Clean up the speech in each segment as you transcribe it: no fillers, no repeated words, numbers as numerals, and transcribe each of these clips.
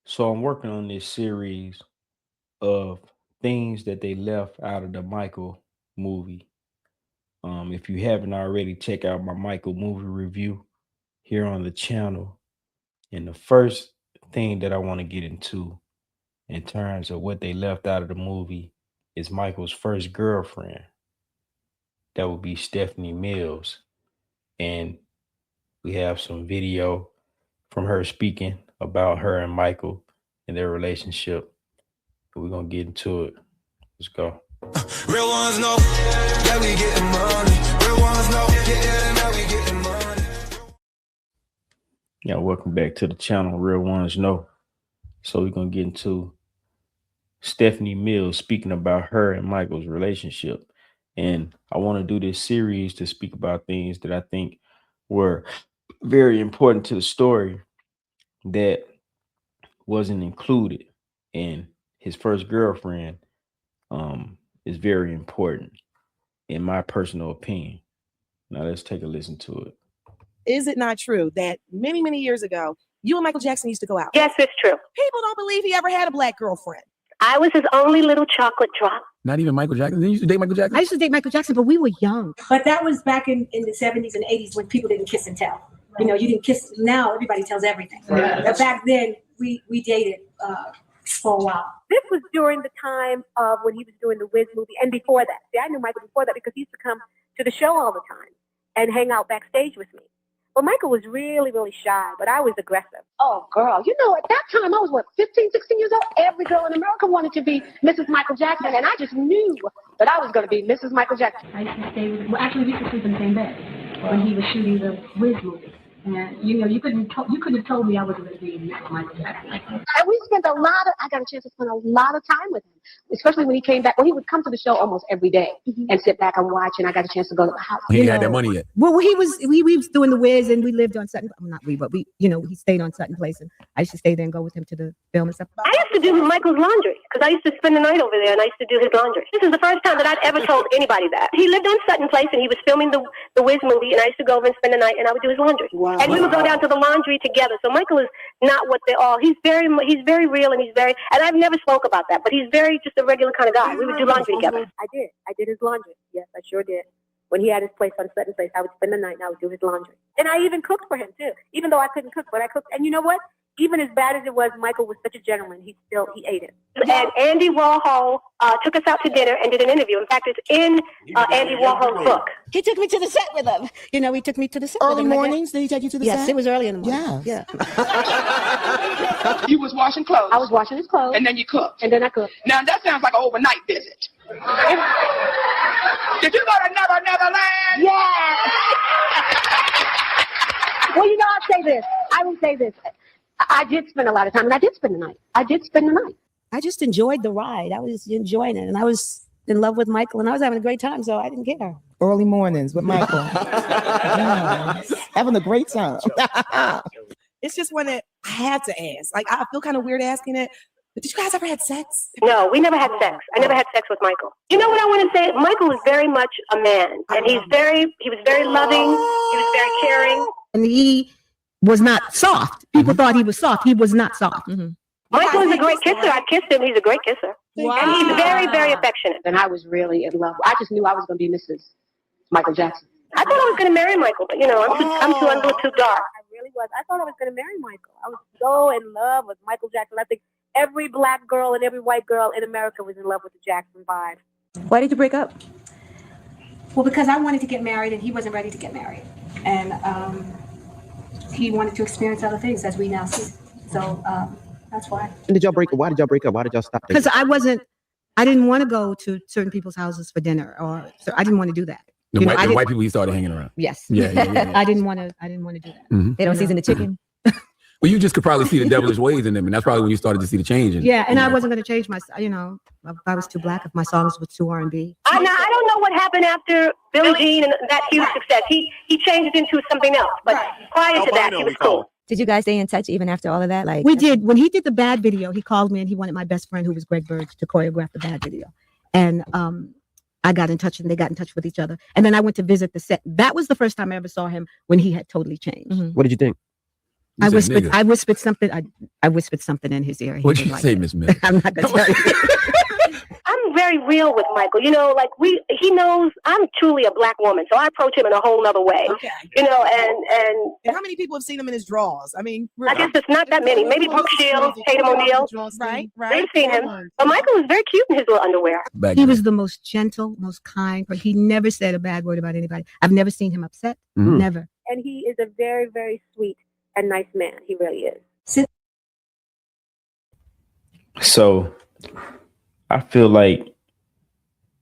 So I'm working on this series of things that they left out of the Michael movie. If you haven't already, check out my Michael movie review here on the channel. And the first thing that I want to get into in terms of what they left out of the movie is Michael's first girlfriend. That would be Stephanie Mills. And we have some video from her speaking about her and Michael and their relationship. We're going to get into it. Let's go. Real ones know that we getting money. Real ones know that we getting money. Yeah, welcome back to the channel. Real ones know. So we're going to get into Stephanie Mills speaking about her and Michael's relationship. And I want to do this series to speak about things that I think were very important to the story that wasn't included. And his first girlfriend is very important in my personal opinion. Now let's take a listen to it. Is it not true that many, many years ago, you and Michael Jackson used to go out? Yes, it's true. People don't believe he ever had a black girlfriend. I was his only little chocolate drop. Not even Michael Jackson. Didn't you used to date Michael Jackson? I used to date Michael Jackson, but we were young. But that was back in the 70s and 80s when people didn't kiss and tell. You know, you didn't kiss. Now everybody tells everything. Right. But back then, we dated for a while. This was during the time of when he was doing the Wiz movie and before that. See, I knew Michael before that because he used to come to the show all the time and hang out backstage with me. But Michael was really, really shy, but I was aggressive. Oh, girl, you know, at that time, I was, 15, 16 years old? Every girl in America wanted to be Mrs. Michael Jackson, and I just knew that I was going to be Mrs. Michael Jackson. I used to stay with him. Well, actually, we used to sleep in the same bed when he was shooting the Wiz movie. And, you know, you couldn't have told me I wasn't going to be Michael Jackson. And we spent I got a chance to spend a lot of time with him, especially when he came back. Well, he would come to the show almost every day and sit back and watch, and I got a chance to go to the house. He ain't had that money yet. Well, we was doing the Wiz, and we lived on Sutton. Not we, but we, he stayed on Sutton Place, and I used to stay there and go with him to the film and stuff. I used to do Michael's laundry because I used to spend the night over there and I used to do his laundry. This is the first time that I'd ever told anybody that. He lived on Sutton Place and he was filming the Wiz movie, and I used to go over and spend the night and I would do his laundry. Wow. And we would go down to the laundry together. So Michael is not what they're all. He's very real, and and I've never spoke about that, but he's very just a regular kind of guy. We would do laundry together. I did his laundry. Yes, I sure did. When he had his place on Sutton Place, I would spend the night and I would do his laundry. And I even cooked for him too, even though I couldn't cook, but I cooked. And you know what? Even as bad as it was, Michael was such a gentleman. He ate it. And Andy Warhol took us out to dinner and did an interview. In fact, it's in Andy Warhol's book. He took me to the set with him. He took me to the set. Early mornings, did he take you to the set? Yes, it was early in the morning. Yeah. You was washing clothes. I was washing his clothes. And then you cooked. And then I cooked. Now that sounds like an overnight visit. Did you go to Never Land? Yeah. Well, I will say this. I did spend a lot of time, and I did spend the night. I just enjoyed the ride. I was enjoying it, and I was in love with Michael, and I was having a great time, so I didn't care. Early mornings with Michael. Yes. Having a great time. It's just one that I had to ask. Like, I feel kind of weird asking it, but did you guys ever have sex? No, we never had sex. I never had sex with Michael. You know what I want to say? Michael was very much a man, and he was very loving. He was very caring. And he was not soft. People thought he was soft. He was not soft. Mm-hmm. Michael is a great kisser. I kissed him. He's a great kisser. Wow. And he's very, very affectionate. And I was really in love. I just knew I was going to be Mrs. Michael Jackson. I thought I was going to marry Michael, but I'm too a little too dark. I really was. I thought I was going to marry Michael. I was so in love with Michael Jackson. I think every black girl and every white girl in America was in love with the Jackson vibe. Why did you break up? Well, because I wanted to get married and he wasn't ready to get married. And he wanted to experience other things, as we now see. So that's why. And did y'all break up? Why did y'all break up? Why did y'all stop? Because I didn't want to go to certain people's houses for dinner, so I didn't want to do that. The white people he started hanging around. Yes. Yeah. I didn't want to do that. Mm-hmm. They don't season the chicken. Well, you just could probably see the devilish ways in them, and that's probably when you started to see the change. I wasn't going to change my. If I was too black, if my songs were too R&B. I don't know what happened after Billie Jean and that huge success. He changed it into something else, but prior to that, he was cool. Did you guys stay in touch even after all of that? We did. When he did the Bad video, he called me and he wanted my best friend, who was Greg Bird, to choreograph the Bad video. And I got in touch and they got in touch with each other. And then I went to visit the set. That was the first time I ever saw him when he had totally changed. What did you think? You said nigga. I whispered something. I whispered something in his ear. He What'd didn't you like say, it. Miss Mills? I'm not gonna tell you. I'm very real with Michael. You know, like he knows I'm truly a black woman, so I approach him in a whole nother way. Okay. You know, and how many people have seen him in his drawers? I mean, I guess it's not that many. Maybe Brooke Shields, Tatum O'Neal. Right. They've seen him. But Michael was very cute in his little underwear. He was the most gentle, most kind, but he never said a bad word about anybody. I've never seen him upset. Mm. Never. And he is a very, very sweet and nice man. He really is. So I feel like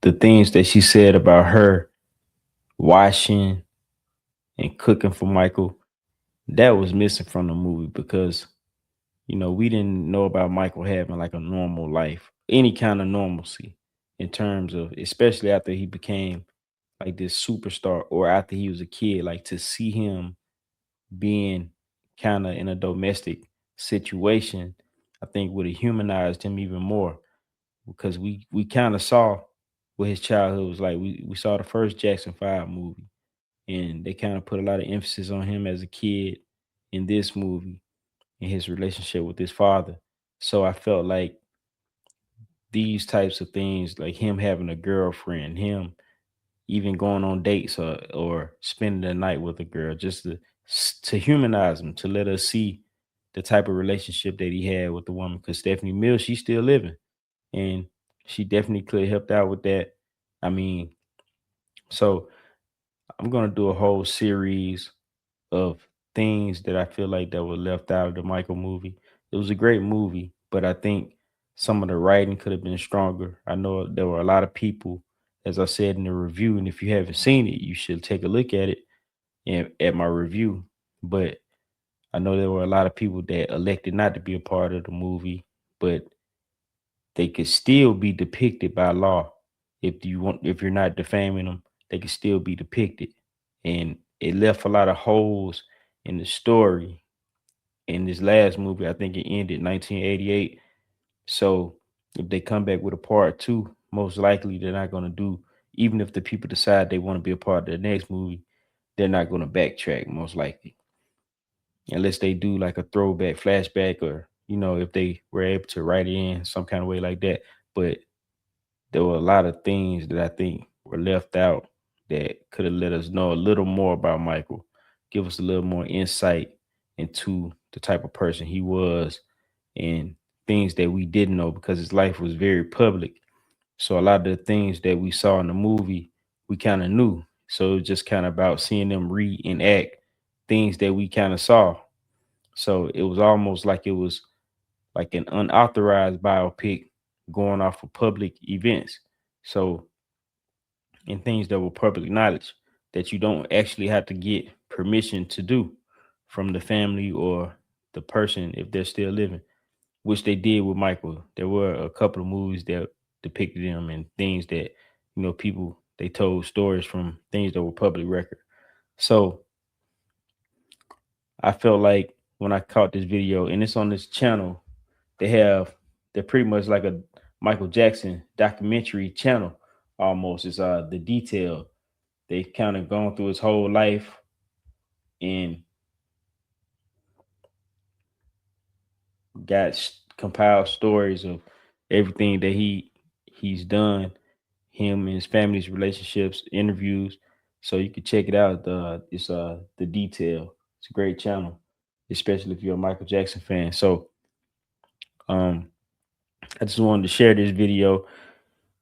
the things that she said about her washing and cooking for Michael, that was missing from the movie because, you know, we didn't know about Michael having like a normal life, any kind of normalcy in terms of, especially after he became like this superstar or after he was a kid, like to see him being kind of in a domestic situation, I think would have humanized him even more because we kind of saw what his childhood was like. We saw the first Jackson 5 movie and they kind of put a lot of emphasis on him as a kid in this movie and his relationship with his father. So I felt like these types of things, like him having a girlfriend, him even going on dates or spending the night with a girl, just to humanize him, to let us see the type of relationship that he had with the woman. Because Stephanie Mills, she's still living, and she definitely could have helped out with that. I mean, so I'm gonna do a whole series of things that I feel like that were left out of the Michael movie. It was a great movie, but I think some of the writing could have been stronger. I know there were a lot of people, as I said in the review, and if you haven't seen it, you should take a look at it and at my review. But I know there were a lot of people that elected not to be a part of the movie, but they could still be depicted by law. If you're not defaming them, they could still be depicted. And it left a lot of holes in the story. In this last movie, I think it ended 1988. So if they come back with a part 2, most likely they're not going to do, even if the people decide they want to be a part of the next movie, they're not going to backtrack, most likely. Unless they do like a throwback flashback, or, you know, if they were able to write it in some kind of way like that. But there were a lot of things that I think were left out that could have let us know a little more about Michael, give us a little more insight into the type of person he was and things that we didn't know, because his life was very public. So a lot of the things that we saw in the movie, we kind of knew. So it was just kind of about seeing them reenact things that we kind of saw. So it was almost like it was like an unauthorized biopic going off of public events. So, and things that were public knowledge that you don't actually have to get permission to do from the family or the person if they're still living, which they did with Michael. There were a couple of movies that depicted him and things that, you know, people, they told stories from things that were public record. So I felt like when I caught this video, and it's on this channel, they're pretty much like a Michael Jackson documentary channel almost. It's The Detail. They've kind of gone through his whole life and got compiled stories of everything that he's done, him and his family's relationships, interviews. So you can check it out. It's The Detail. It's a great channel, especially if you're a Michael Jackson fan. So I just wanted to share this video,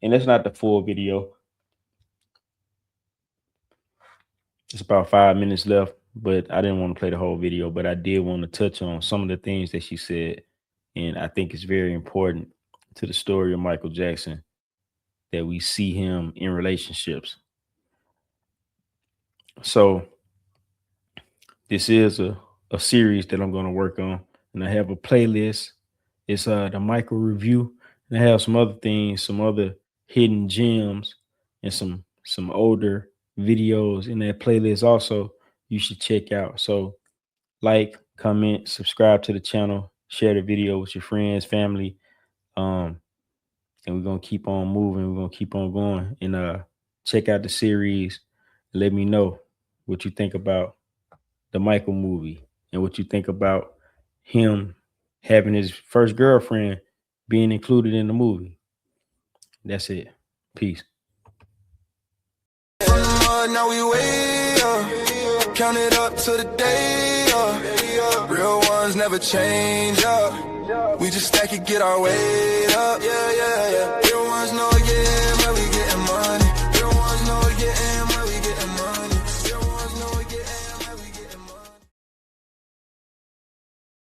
and that's not the full video. It's about 5 minutes left, but I didn't want to play the whole video, but I did want to touch on some of the things that she said. And I think it's very important to the story of Michael Jackson that we see him in relationships. So this is a series that I'm going to work on, and I have a playlist. It's the Michael review, and I have some other things, some other hidden gems, and some older videos in that playlist also you should check out. So like, comment, subscribe to the channel, share the video with your friends, family, and we're gonna keep on moving. We're gonna keep on going, and check out the series. Let me know what you think about the Michael movie and what you think about him having his first girlfriend being included in the movie. That's it. Peace. Now we way up, count it up to the day up. Real ones never change up. We just stack it, get our weight up. Yeah, yeah, yeah. Real ones know